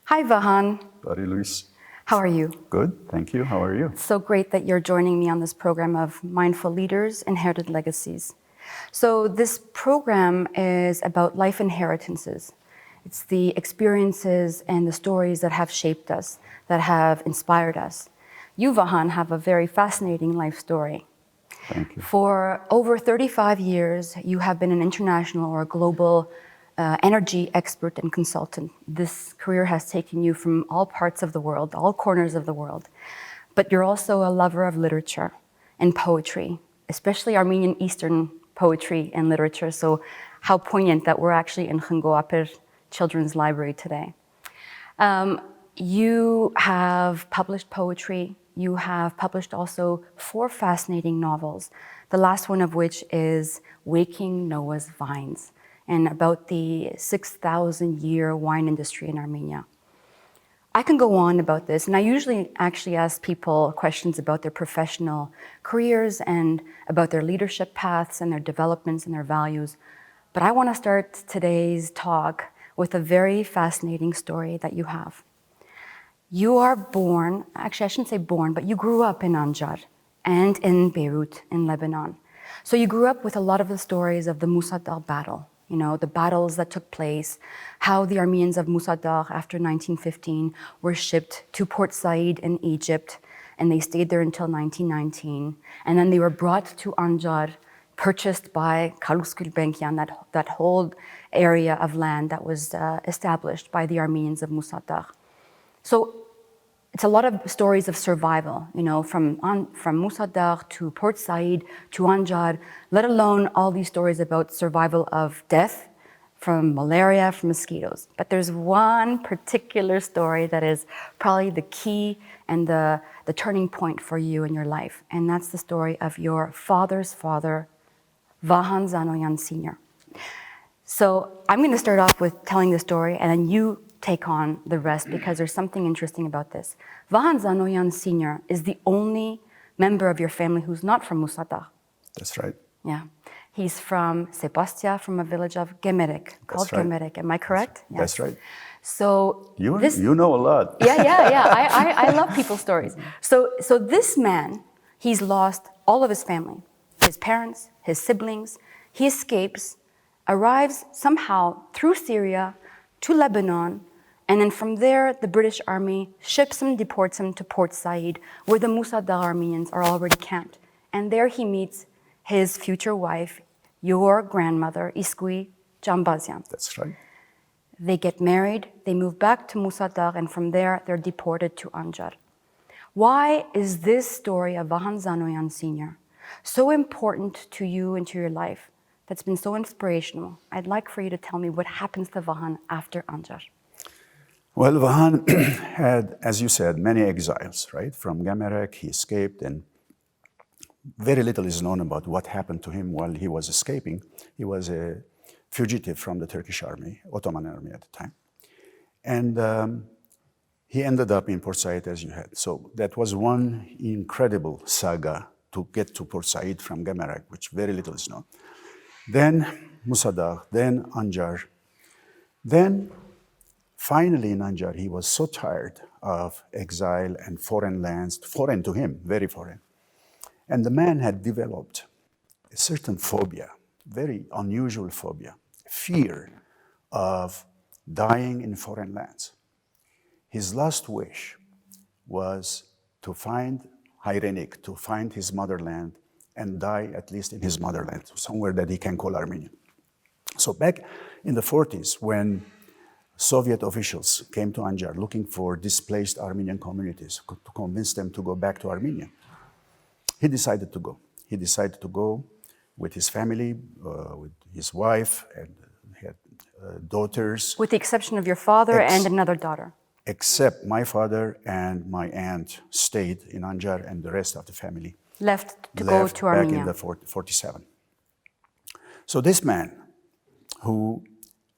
Hi, Vahan. Buddy Luis. How are you? Good, thank you. How are you? So great that you're joining me on this program of Mindful Leaders, Inherited Legacies. So this program is about life inheritances. It's the experiences and the stories that have shaped us, that have inspired us. You, Vahan, have a very fascinating life story. Thank you. For over 35 years, you have been an international or global energy expert and consultant. This career has taken you from all parts of the world, all corners of the world. But you're also a lover of literature and poetry, especially Armenian Eastern poetry and literature. So how poignant that we're actually in Khangoapir Children's Library today. You have published poetry. You have published also 4 fascinating novels, the last one of which is Waking Noah's Vines, and about the 6,000-year wine industry in Armenia. I can go on about this, and I usually actually ask people questions about their professional careers and about their leadership paths and their developments and their values. But I want to start today's talk with a very fascinating story that you have. You are born, actually I shouldn't say born, but you grew up in Anjar and in Beirut, in Lebanon. So you grew up with a lot of the stories of the Musa Dagh battle, you know, the battles that took place, how the Armenians of Musa Dagh after 1915 were shipped to Port Said in Egypt, and they stayed there until 1919. And then they were brought to Anjar, purchased by Kalus Gulbenkian, that whole area of land that was established by the Armenians of Musa Dagh. So it's a lot of stories of survival, you know, from Musa Dagh to Port Said to Anjar, let alone all these stories about survival of death from malaria, from mosquitoes. But there's one particular story that is probably the key and the turning point for you in your life, and that's the story of your father's father, Vahan Zanoyan Sr. So I'm going to start off with telling the story, and then you take on the rest because there's something interesting about this. Vahan Zanoyan Sr. is the only member of your family who's not from Musa Dagh. That's right. Yeah. He's from Sebastia, from a village of Gemerek, called right. Gemerek. Am I correct? That's right. So You know a lot. Yeah. I love people's stories. So this man, he's lost all of his family, his parents, his siblings. He escapes, arrives somehow through Syria to Lebanon, and then from there, the British Army ships him, deports him to Port Said, where the Musa Dagh Armenians are already camped. And there he meets his future wife, your grandmother, Iskui Jambazian. That's right. They get married, they move back to Musa Dagh, and from there, they're deported to Anjar. Why is this story of Vahan Zanoyan Sr. so important to you and to your life? That's been so inspirational. I'd like for you to tell me what happens to Vahan after Anjar. Well, Vahan had, as you said, many exiles, right? From Gemerek, he escaped, and very little is known about what happened to him while he was escaping. He was a fugitive from the Turkish army, Ottoman army at the time. And he ended up in Port Said, as you had. So that was one incredible saga to get to Port Said from Gemerek, which very little is known. Then Musa Dagh, then Anjar. Then finally in Anjar, he was so tired of exile and foreign lands, foreign to him, very foreign. And the man had developed a certain phobia, very unusual phobia, fear of dying in foreign lands. His last wish was to find Hyrenik, to find his motherland, and die at least in his motherland, somewhere that he can call Armenia. So back in the 40s, when Soviet officials came to Anjar looking for displaced Armenian communities to convince them to go back to Armenia, he decided to go. He decided to go with his family, with his wife, and he had daughters. With the exception of your father and another daughter. Except my father and my aunt stayed in Anjar, and the rest of the family left to go to Armenia. Back in the 47. So this man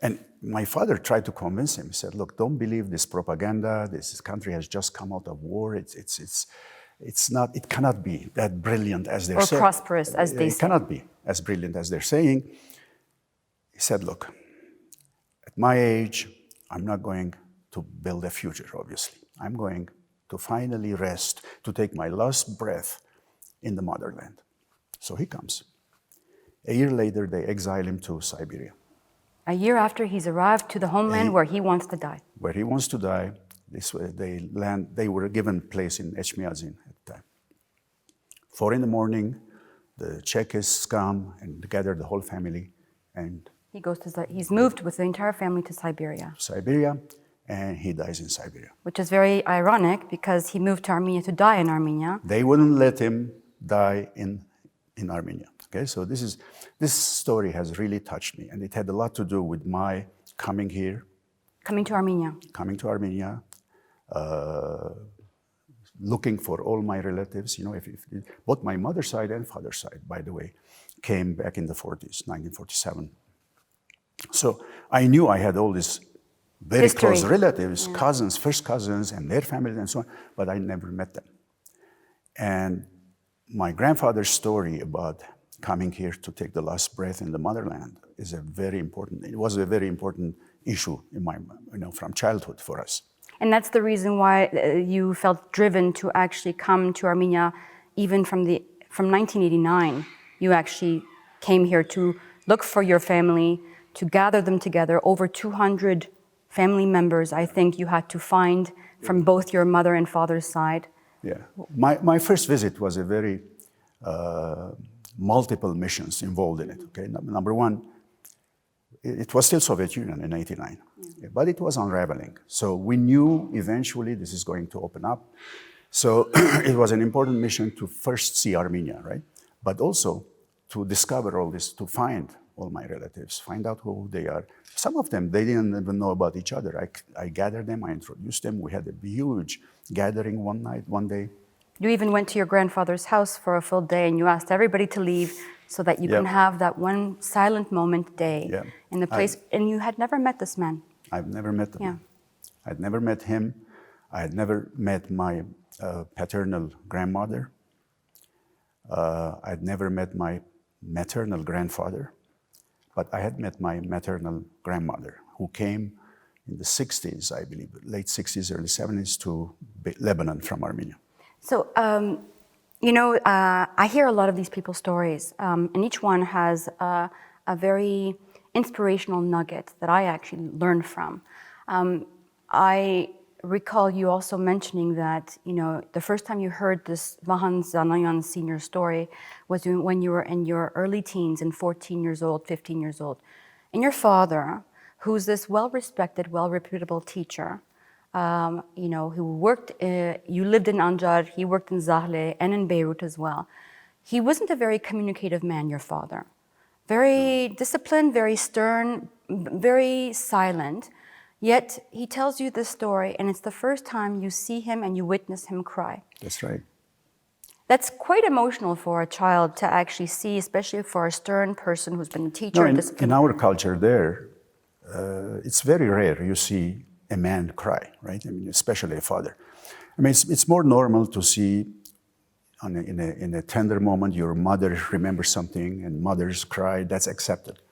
and my father tried to convince him. He said, look, don't believe this propaganda. This country has just come out of war. It cannot be that brilliant as they're saying. Or prosperous, as they say. It cannot be as brilliant as they're saying. He said, look, at my age, I'm not going to build a future, obviously. I'm going to finally rest, to take my last breath in the motherland. So he comes. A year later, they exile him to Siberia. A year after he's arrived to the homeland where he wants to die. Where he wants to die, they were given a place in Echmiadzin at the time. 4 a.m, the Chekists come and gather the whole family, and he's moved with the entire family to Siberia. And he dies in Siberia. Which is very ironic because he moved to Armenia to die in Armenia. They wouldn't let him die in Armenia. Okay, so this story has really touched me, and it had a lot to do with my coming here. Coming to Armenia. Looking for all my relatives, both my mother's side and father's side, by the way, came back in the 40s, 1947. So I knew I had all these very close relatives, cousins, first cousins, and their families and so on, but I never met them. And my grandfather's story about coming here to take the last breath in the motherland is it was a very important issue in my, from childhood for us. And that's the reason why you felt driven to actually come to Armenia, even from 1989. You actually came here to look for your family, to gather them together. Over 200 family members, I think you had to find from both your mother and father's side. Yeah, my first visit was a very multiple missions involved in it. Okay, number one, it was still Soviet Union in '89, but it was unraveling. So we knew eventually this is going to open up. So it was an important mission to first see Armenia, right? But also to discover all this, to find all my relatives, find out who they are. Some of them, they didn't even know about each other. I gathered them, I introduced them. We had a huge gathering one day. You even went to your grandfather's house for a full day and you asked everybody to leave so that you can have that one silent moment day in the place. And you had never met this man. I've never met him. Yeah. I'd never met him. I had never met my paternal grandmother. I'd never met my maternal grandfather. But I had met my maternal grandmother, who came in the 60s, I believe, late 60s, early 70s, to Lebanon from Armenia. So, I hear a lot of these people's stories, and each one has a very inspirational nugget that I actually learned from. I recall you also mentioning that, the first time you heard this Vahan Zanoyan senior story was when you were in your early teens and 14 years old, 15 years old. And your father, who's this well-respected, well-reputable teacher, who worked, you lived in Anjar, he worked in Zahle and in Beirut as well. He wasn't a very communicative man, your father. Very disciplined, very stern, very silent. Yet he tells you this story, and it's the first time you see him and you witness him cry. That's right. That's quite emotional for a child to actually see, especially for a stern person who's been a teacher. In our culture there, it's very rare you see a man cry, right? I mean, especially a father. I mean, it's more normal to see in a tender moment your mother remembers something and mothers cry, that's accepted.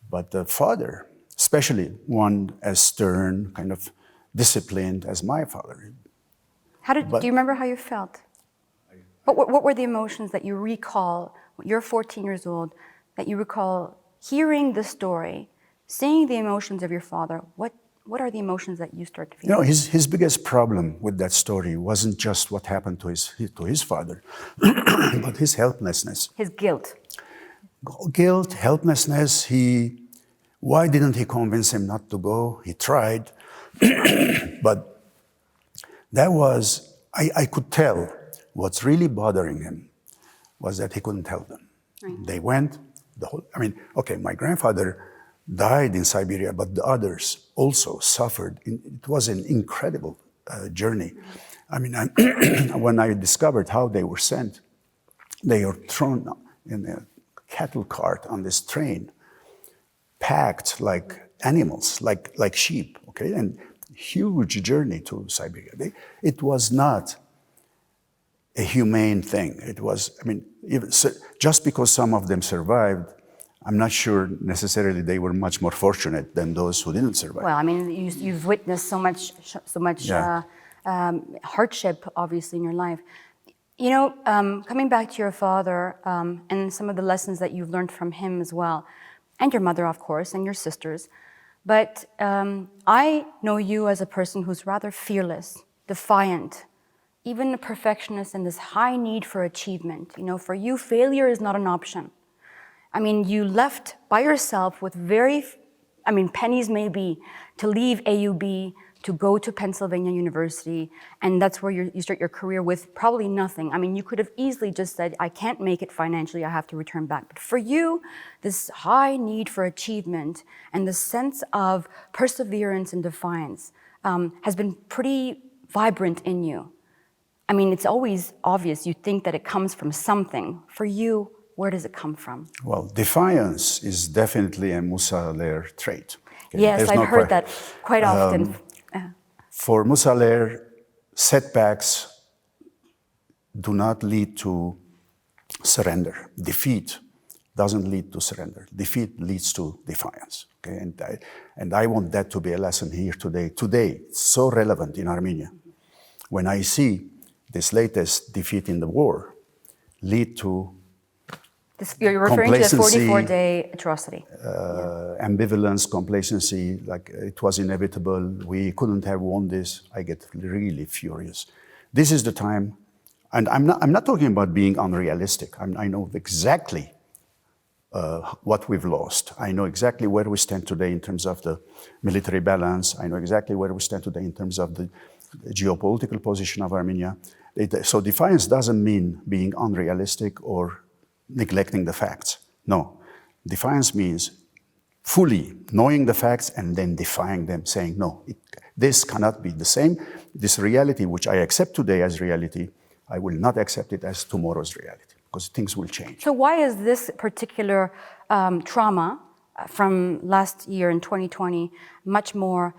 But the father, especially one as stern, kind of disciplined as my father. Do you remember how you felt? What were the emotions that you recall? You're 14 years old, that you recall hearing the story, seeing the emotions of your father. What are the emotions that you start to feel? His biggest problem with that story wasn't just what happened to his father, but his helplessness. His guilt. Guilt, helplessness. Why didn't he convince him not to go? He tried, but that was, I could tell what's really bothering him was that he couldn't help them. Right. They went, my grandfather died in Siberia, but the others also suffered. It was an incredible journey. I mean, when I discovered how they were sent, they were thrown in a cattle cart on this train, packed like animals, like sheep, okay? And huge journey to Siberia. It was not a humane thing. It was, just because some of them survived, I'm not sure necessarily they were much more fortunate than those who didn't survive. Well, I mean, you've witnessed so much Yeah. hardship, obviously, in your life. You know, coming back to your father and some of the lessons that you've learned from him as well, and your mother, of course, and your sisters. But I know you as a person who's rather fearless, defiant, even a perfectionist, and this high need for achievement. You know, for you, failure is not an option. I mean, you left by yourself with pennies maybe, to leave AUB, to go to Pennsylvania University, and that's where you start your career with probably nothing. I mean, you could have easily just said, I can't make it financially, I have to return back. But for you, this high need for achievement and the sense of perseverance and defiance has been pretty vibrant in you. I mean, it's always obvious, you think that it comes from something. For you, where does it come from? Well, defiance is definitely a Musa Dagh trait. Okay? Yes, There's I've no heard that quite often. For Musa Dagh, setbacks do not lead to surrender. Defeat doesn't lead to surrender. Defeat leads to defiance. Okay? And I want that to be a lesson here today. Today, it's so relevant in Armenia. When I see this latest defeat in the war lead to You're referring to the 44-day atrocity. Ambivalence, complacency, like it was inevitable, we couldn't have won this. I get really furious. This is the time, and I'm not talking about being unrealistic. I know exactly what we've lost. I know exactly where we stand today in terms of the military balance. I know exactly where we stand today in terms of the geopolitical position of Armenia. So defiance doesn't mean being unrealistic or neglecting the facts. No, defiance means fully knowing the facts and then defying them, saying, no, this cannot be the same. This reality, which I accept today as reality, I will not accept it as tomorrow's reality, because things will change. So why is this particular trauma from last year in 2020 much more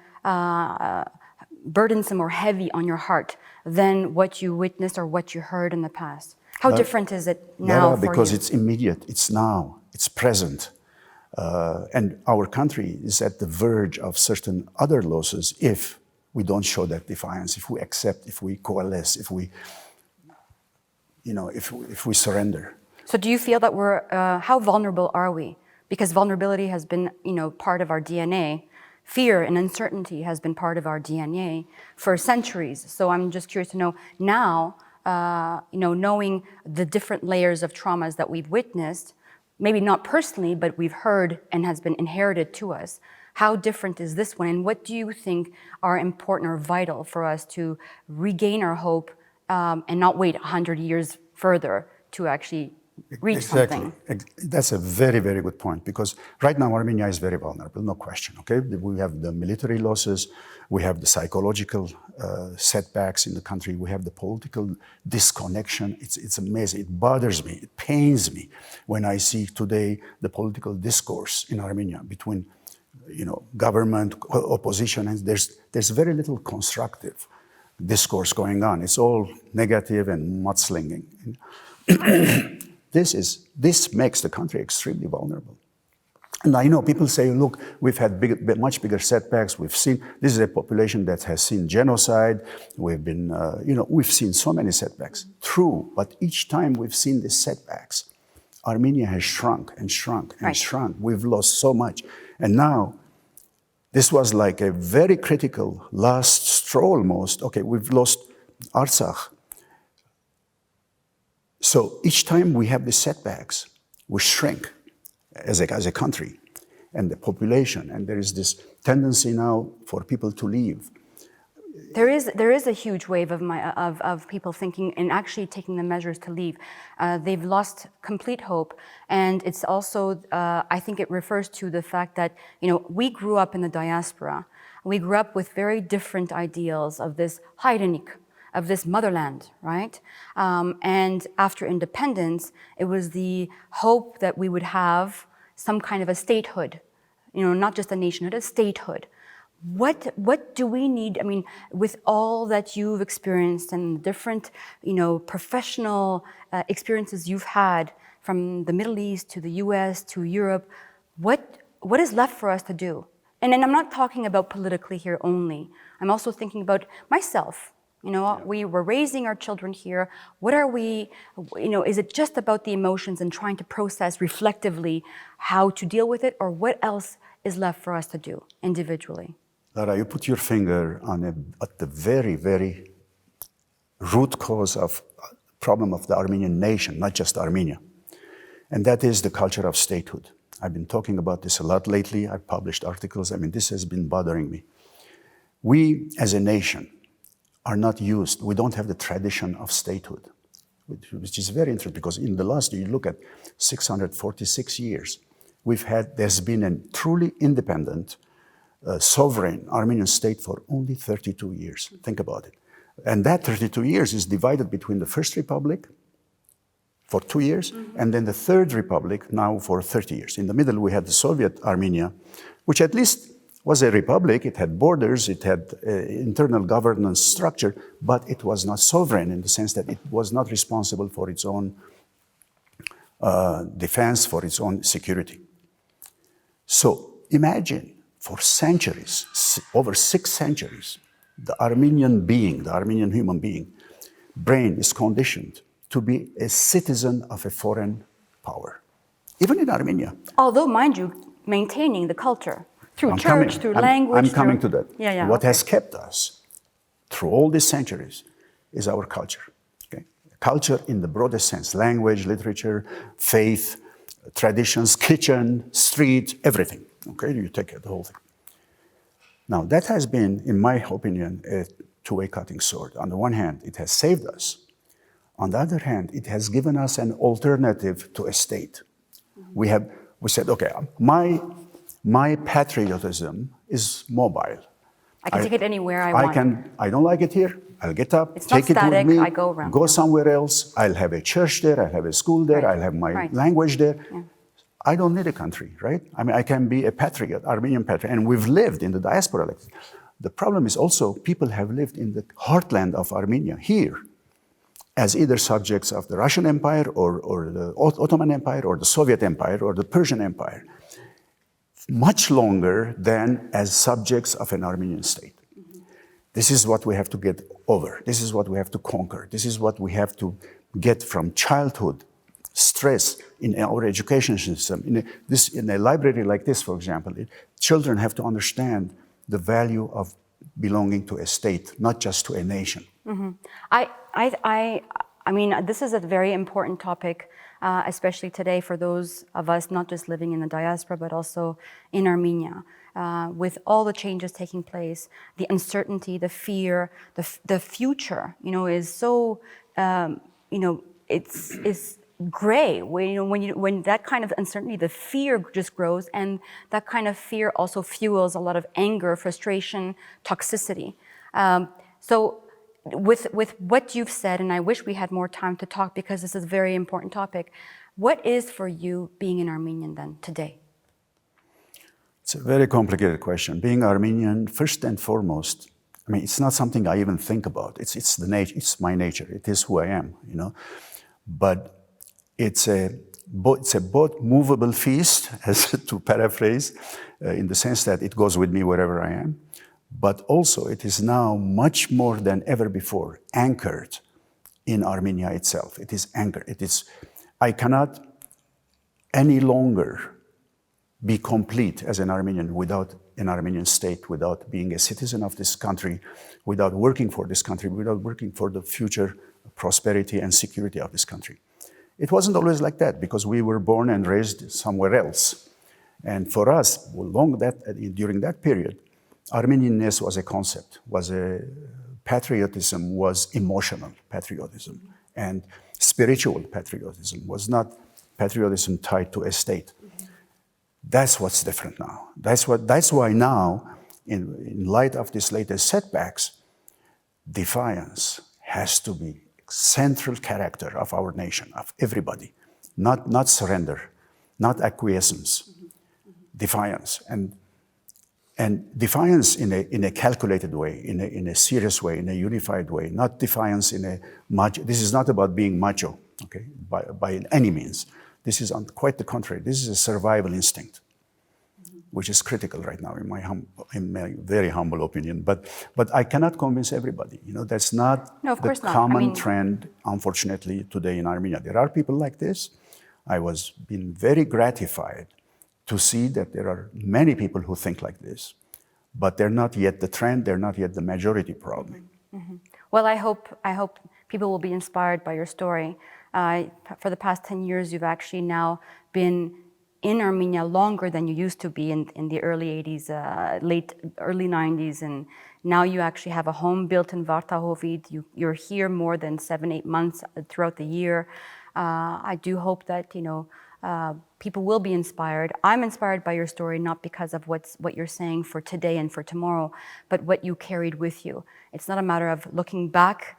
burdensome or heavy on your heart than what you witnessed or what you heard in the past? How different is it now for you? Because it's immediate, it's now, it's present. And our country is at the verge of certain other losses if we don't show that defiance, if we accept, if we coalesce, if we surrender. So do you feel that how vulnerable are we? Because vulnerability has been, part of our DNA. Fear and uncertainty has been part of our DNA for centuries. So I'm just curious to know now, knowing the different layers of traumas that we've witnessed, maybe not personally, but we've heard and has been inherited to us. How different is this one? And what do you think are important or vital for us to regain our hope and not wait 100 years further to actually reach something? That's a very, very good point, because right now Armenia is very vulnerable, no question, okay? We have the military losses, we have the psychological setbacks in the country, we have the political disconnection. It's amazing, it bothers me, it pains me when I see today the political discourse in Armenia between government, opposition, and there's very little constructive discourse going on. It's all negative and mudslinging. This makes the country extremely vulnerable. And I know people say, look, we've had much bigger setbacks. We've seen, this is a population that has seen genocide. We've been, we've seen so many setbacks. True, but each time we've seen these setbacks, Armenia has shrunk and shrunk and shrunk. We've lost so much. And now, this was like a very critical last straw almost. Okay, we've lost Artsakh. So each time we have these setbacks, we shrink as a country and the population, and there is this tendency now for people to leave. There is a huge wave of people thinking and actually taking the measures to leave. They've lost complete hope, and it's also, I think it refers to the fact that, we grew up in the diaspora. We grew up with very different ideals of this Hayrenik, of this motherland, right? And after independence, it was the hope that we would have some kind of a statehood, not just a nationhood, a statehood. What do we need? I mean, with all that you've experienced and different, professional experiences you've had, from the Middle East to the US to Europe, what is left for us to do? And I'm not talking about politically here only. I'm also thinking about myself. You know, we were raising our children here. What are we, you know, is it just about the emotions and trying to process reflectively how to deal with it, or what else is left for us to do individually? Lara, you put your finger at the very, very root cause of problem of the Armenian nation, not just Armenia. And that is the culture of statehood. I've been talking about this a lot lately. I've published articles. I mean, this has been bothering me. We, as a nation, are not used. We don't have the tradition of statehood, which is very interesting because in the last, you look at 646 years, there's been a truly independent, sovereign Armenian state for only 32 years. Think about it. And that 32 years is divided between the First Republic for 2 years, and then the Third Republic now for 30 years. In the middle, we had the Soviet Armenia, which at least was a republic. It had borders, it had internal governance structure, but it was not sovereign in the sense that it was not responsible for its own defense, for its own security. So imagine for centuries, over 6 centuries, the Armenian being, the Armenian human being, brain is conditioned to be a citizen of a foreign power, even in Armenia. Although, mind you, maintaining the culture through church, through language. I'm coming to that. Yeah, what has kept us through all these centuries is our culture. Okay? Culture in the broadest sense, language, literature, faith, traditions, kitchen, street, everything. Okay, you take it, the whole thing. Now, that has been, in my opinion, a two-way cutting sword. On the one hand, it has saved us. On the other hand, it has given us an alternative to a state. We said, okay, my patriotism is mobile. I can take it anywhere I want. I don't like it here. I'll get up, it's take not static, it with me, I go around. Go somewhere else. I'll have a church there. I'll have a school there. I'll have my language there. Yeah. I don't need a country, right? I mean, I can be a patriot, Armenian patriot, and we've lived in the diaspora like this. The problem is also people have lived in the heartland of Armenia here as either subjects of the Russian Empire or the Ottoman Empire or the Soviet Empire or the Persian Empire, much longer than as subjects of an Armenian state. This is what we have to get over. This is what we have to conquer. This is what we have to get from childhood, stress in our education system. In a library like this, for example, children have to understand the value of belonging to a state, not just to a nation. Mm-hmm. I mean, this is a very important topic, especially today for those of us not just living in the diaspora, but also in Armenia. With all the changes taking place, the uncertainty, the fear, the future, is so, it's gray. When that kind of uncertainty, the fear just grows, and that kind of fear also fuels a lot of anger, frustration, toxicity. So with what you've said, and I wish we had more time to talk because this is a very important topic, what is for you being an Armenian then today? It's a very complicated question. Being Armenian, first and foremost, I mean, it's not something I even think about. It's the nature. It's my nature. It is who I am, But it's a both movable feast, as to paraphrase, in the sense that it goes with me wherever I am. But also, it is now much more than ever before anchored in Armenia itself. It is anchored. I cannot any longer be complete as an Armenian without an Armenian state, without being a citizen of this country, without working for this country, without working for the future prosperity and security of this country. It wasn't always like that because we were born and raised somewhere else. And for us, during that period, Armenianness was a concept, patriotism was emotional patriotism, and spiritual patriotism was not patriotism tied to a state. That's what's different now. That's why now, in light of these latest setbacks, defiance has to be central character of our nation, of everybody. Not surrender, not acquiescence, defiance. And defiance in a calculated way, in a serious way, in a unified way, not defiance in a macho. This is not about being macho, okay, by any means. This is quite the contrary. This is a survival instinct, which is critical right now, in my very humble opinion. But I cannot convince everybody. That's not No, of the course not. common trend, unfortunately, today in Armenia. There are people like this. I was been very gratified to see that there are many people who think like this, but they're not yet the trend. They're not yet the majority, probably. Well, I hope people will be inspired by your story. For the past 10 years, you've actually now been in Armenia longer than you used to be in the early 80s, early 90s, and now you actually have a home built in Vartahovid. You're here more than 7-8 months throughout the year. I do hope that people will be inspired. I'm inspired by your story, not because of what you're saying for today and for tomorrow, but what you carried with you. It's not a matter of looking back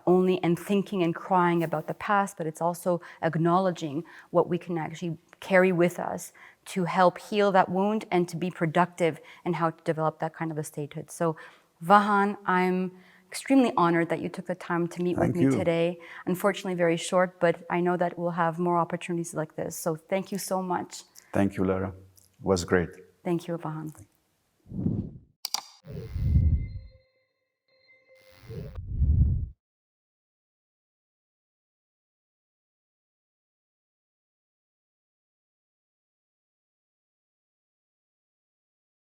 only and thinking and crying about the past, but it's also acknowledging what we can actually carry with us to help heal that wound and to be productive in how to develop that kind of a statehood. So, Vahan, I'm extremely honored that you took the time to meet with me today. Unfortunately, very short, but I know that we'll have more opportunities like this. So thank you so much. Thank you, Lara. It was great. Thank you, Vahan.